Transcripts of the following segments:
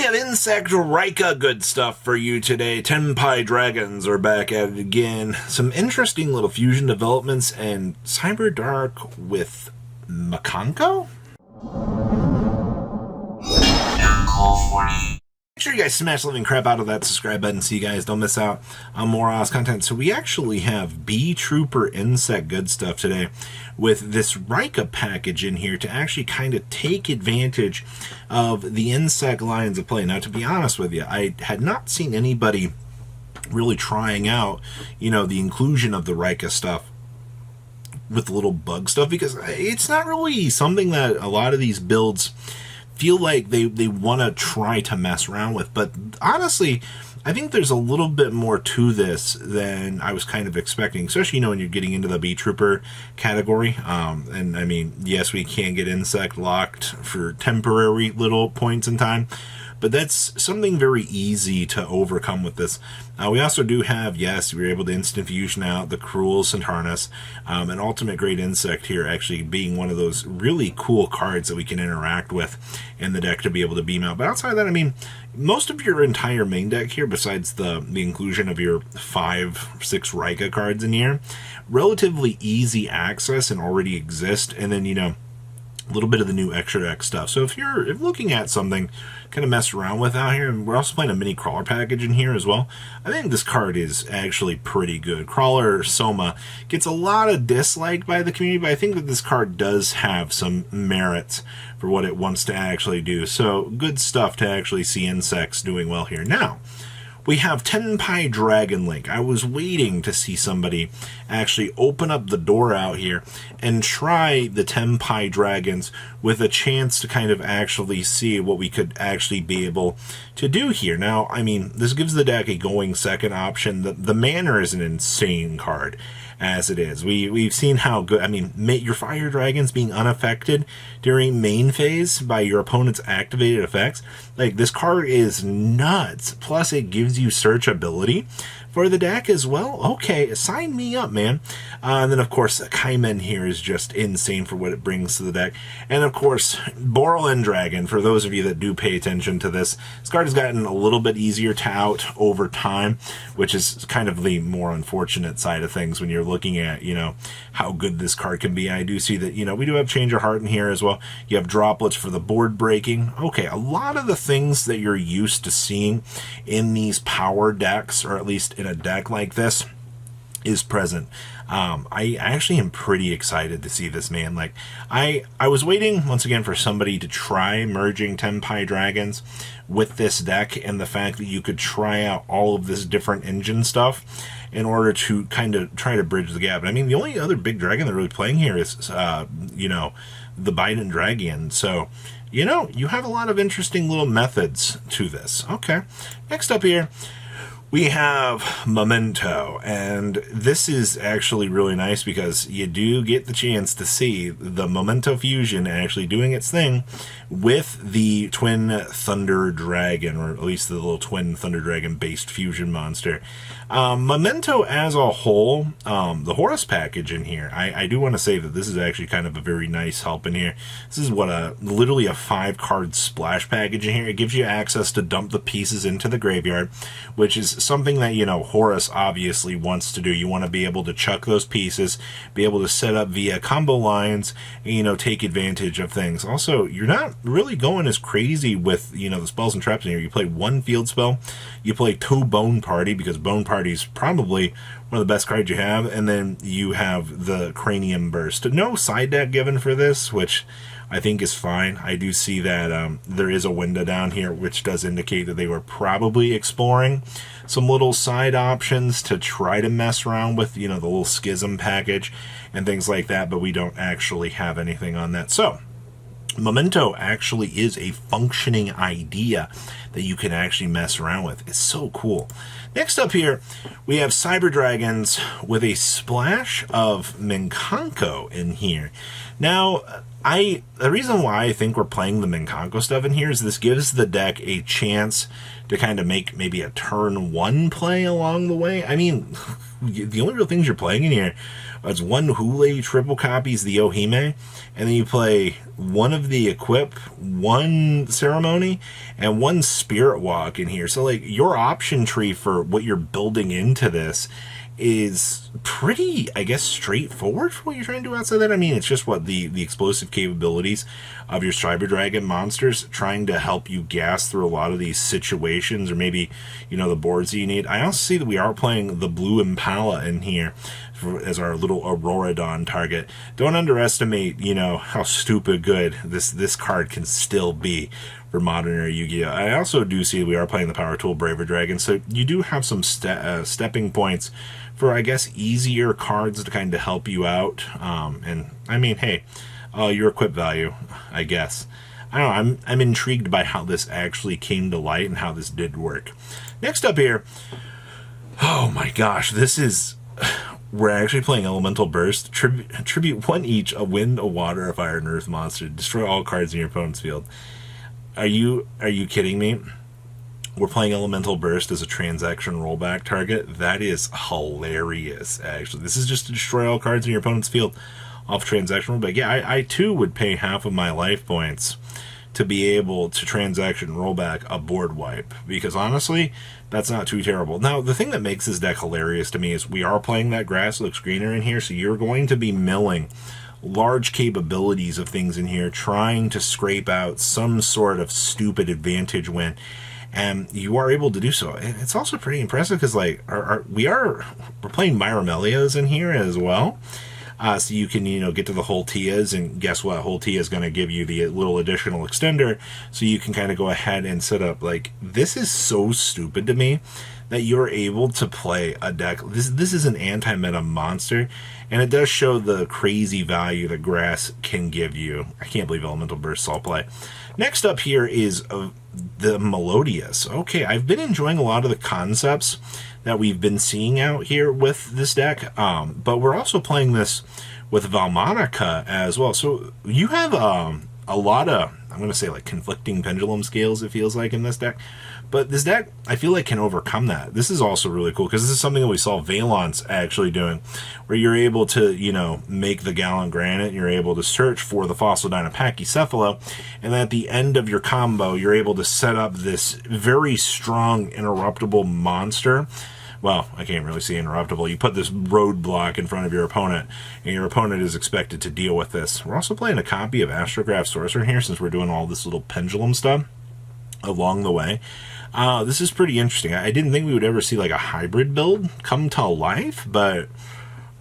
have Insect Rika good stuff for you today. Tenpai Dragons are back at it again. Some interesting little fusion developments and Cyber Dark with Makanko? Make sure you guys smash the living crap out of that subscribe button so you guys don't miss out on more Oz content. So we actually have Beetrooper Insect good stuff today with this Rika package in here to actually kind of take advantage of the insect lines of play. Now, to be honest with you, I had not seen anybody really trying out, the inclusion of the Rika stuff with the little bug stuff, because it's not really something that a lot of these builds feel like they want to try to mess around with. But honestly, I think there's a little bit more to this than I was kind of expecting, especially, when you're getting into the Beetrooper category. And I mean, yes, we can get insect locked for temporary little points in time, but that's something very easy to overcome with this. We also do have, yes, we were able to instant fusion out the Cruel Centarnus, an ultimate great insect here, actually being one of those really cool cards that we can interact with in the deck to be able to beam out. But outside of that, I mean, most of your entire main deck here, besides the inclusion of your 5-6 Rika cards in here, relatively easy access and already exist. And then, a little bit of the new extra deck stuff. So if you're looking at something kind of mess around with out here, and we're also playing a mini crawler package in here as well, I think this card is actually pretty good. Crawler Soma gets a lot of dislike by the community, but I think that this card does have some merits for what it wants to actually do. So good stuff to actually see insects doing well here. Now, we have Tenpai Dragon Link. I was waiting to see somebody actually open up the door out here and try the Tenpai Dragons with a chance to kind of actually see what we could actually be able to do here. Now, I mean, this gives the deck a going second option. The Manor is an insane card as it is. We've seen how good, I mean, your fire dragons being unaffected during main phase by your opponent's activated effects. Like, this card is nuts. Plus, it gives you searchability for the deck as well. Okay, sign me up, man. And then, of course, Kaimen here is just insane for what it brings to the deck. And, of course, Borland Dragon, for those of you that do pay attention to this card has gotten a little bit easier to out over time, which is kind of the more unfortunate side of things when you're looking at, how good this card can be. I do see that, we do have Change of Heart in here as well. You have droplets for the board breaking. Okay, a lot of the things that you're used to seeing in these power decks, or at least in a deck like this, is present. I actually am pretty excited to see this, man. Like, I was waiting once again for somebody to try merging Tenpai Dragons with this deck, and the fact that you could try out all of this different engine stuff in order to kind of try to bridge the gap. I mean, the only other big dragon they're really playing here is, the Biden Dragon. So, you have a lot of interesting little methods to this. Okay, next up here, we have Memento, and this is actually really nice because you do get the chance to see the Memento fusion actually doing its thing with the Twin Thunder Dragon, or at least the little Twin Thunder Dragon based fusion monster. Memento as a whole, the Horus package in here, I do want to say that this is actually kind of a very nice help in here. This is literally a 5-card splash package in here. It gives you access to dump the pieces into the graveyard, which is something that, Horus obviously wants to do. You want to be able to chuck those pieces, be able to set up via combo lines, and, take advantage of things. Also, you're not really going as crazy with, the spells and traps in here. You play 1 field spell, you play 2 Bone Party, because Bone Party is probably one of the best cards you have, and then you have the Cranium Burst. No side deck given for this, which I think is fine. I do see that there is a window down here, which does indicate that they were probably exploring some little side options to try to mess around with, the little Schism package and things like that, but we don't actually have anything on that. So, Memento actually is a functioning idea that you can actually mess around with. It's so cool. Next up here, we have Cyber Dragons with a splash of Makanko in here. Now, The reason why I think we're playing the Minkanko stuff in here is this gives the deck a chance to kind of make maybe a turn 1 play along the way. I mean, the only real things you're playing in here is one Hule triple copies the Ohime, and then you play one of the Equip, one Ceremony, and one Spirit Walk in here. So, like, your option tree for what you're building into this is pretty, I guess, straightforward for what you're trying to do outside that. I mean, it's just what the explosive capabilities of your Cyber Dragon monsters trying to help you gas through a lot of these situations, or maybe, you know, the boards that you need. I also see that we are playing the Blue Impala in here as our little Auroradon target. Don't underestimate, you know, how stupid good this card can still be for modern era Yu-Gi-Oh! I also do see we are playing the Power Tool Braver Dragon, so you do have some stepping points for, I guess, easier cards to kind of help you out. And I mean, hey, your equip value, I guess. I don't know, I'm intrigued by how this actually came to light and how this did work. Next up here, oh my gosh, this is... We're actually playing Elemental Burst. Tribute one each, a wind, a water, a fire, and earth monster. Destroy all cards in your opponent's field. Are you kidding me? We're playing Elemental Burst as a transaction rollback target. That is hilarious, actually. This is just to destroy all cards in your opponent's field off transaction rollback. Yeah, I too would pay half of my life points to be able to transaction rollback a board wipe, because honestly, that's not too terrible. Now, the thing that makes this deck hilarious to me is we are playing that grass looks greener in here, so you're going to be milling large capabilities of things in here, trying to scrape out some sort of stupid advantage win, and you are able to do so. And it's also pretty impressive because, like, we're playing Myramelios in here as well. So you can, you know, get to the Holtias, and guess what? Holtia is going to give you the little additional extender, so you can kind of go ahead and set up. Like, this is so stupid to me that you're able to play a deck. This is an anti-meta monster, and it does show the crazy value that grass can give you. I can't believe Elemental Burst I'll play. Next up here is the Melodious. Okay, I've been enjoying a lot of the concepts that we've been seeing out here with this deck, but we're also playing this with Valmonica as well. So you have a lot of, I'm going to say, like, conflicting pendulum scales, it feels like, in this deck. But this deck, I feel like, can overcome that. This is also really cool, because this is something that we saw Valence actually doing, where you're able to, you know, make the Gallant Granite, you're able to search for the Fossil Dynapachycephalo, and then at the end of your combo, you're able to set up this very strong interruptible monster. Well, I can't really see interruptible. You put this roadblock in front of your opponent, and your opponent is expected to deal with this. We're also playing a copy of Astrograph Sorcerer here, since we're doing all this little pendulum stuff along the way. This is pretty interesting. I didn't think we would ever see, like, a hybrid build come to life, but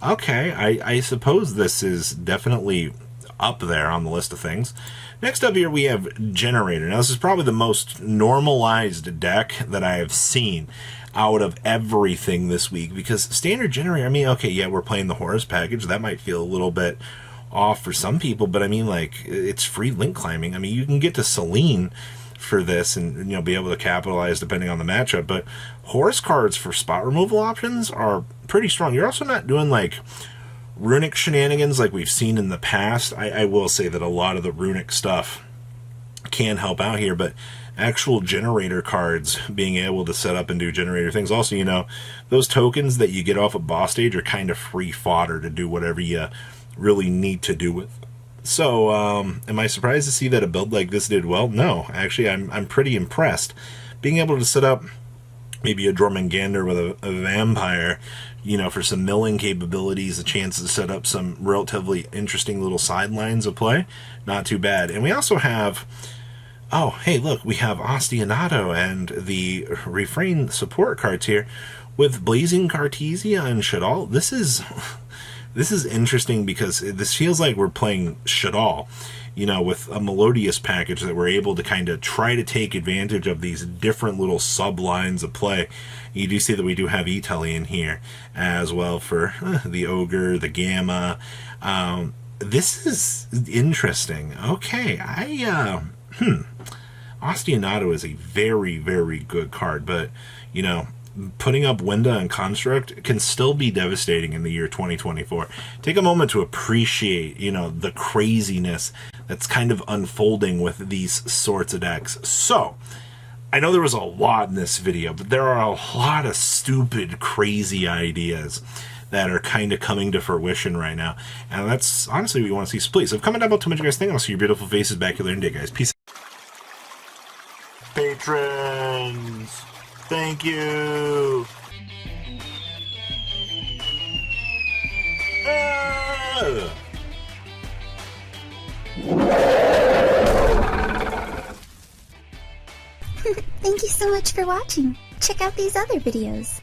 okay, I suppose this is definitely up there on the list of things. Next up here we have Generator. Now, this is probably the most normalized deck that I have seen out of everything this week, because standard Generator, I mean, okay, yeah, we're playing the Horus package. That might feel a little bit off for some people, but I mean, like, it's free link climbing. I mean, you can get to Selene for this and, you know, be able to capitalize depending on the matchup, but Horus cards for spot removal options are pretty strong. You're also not doing, like, runic shenanigans like we've seen in the past. I will say that a lot of the runic stuff can help out here, but actual generator cards, being able to set up and do generator things. Also, you know, those tokens that you get off of boss stage are kind of free fodder to do whatever you really need to do with. So, am I surprised to see that a build like this did well? No, actually, I'm pretty impressed. Being able to set up maybe a Jormungandr with a vampire, you know, for some milling capabilities, a chance to set up some relatively interesting little sidelines of play, not too bad. And we also have, oh, hey, look, we have Ostionato and the Refrain support cards here with Blazing Cartesia and Shadal. This is interesting, because this feels like we're playing Shadal, you know, with a Melodious package that we're able to kind of try to take advantage of these different little sublines of play. You do see that we do have Italy in here as well for the Ogre, the Gamma. This is interesting. Okay, Ostionato is a very, very good card, but, you know, putting up Winda and Construct can still be devastating in the year 2024. Take a moment to appreciate, you know, the craziness that's kind of unfolding with these sorts of decks. So, I know there was a lot in this video, but there are a lot of stupid, crazy ideas that are kind of coming to fruition right now. And that's honestly what we want to see. So please, comment down below to what you guys think. I'll see your beautiful faces back here later in the day, guys. Peace out. Patrons, thank you. Thank you so much for watching. Check out these other videos.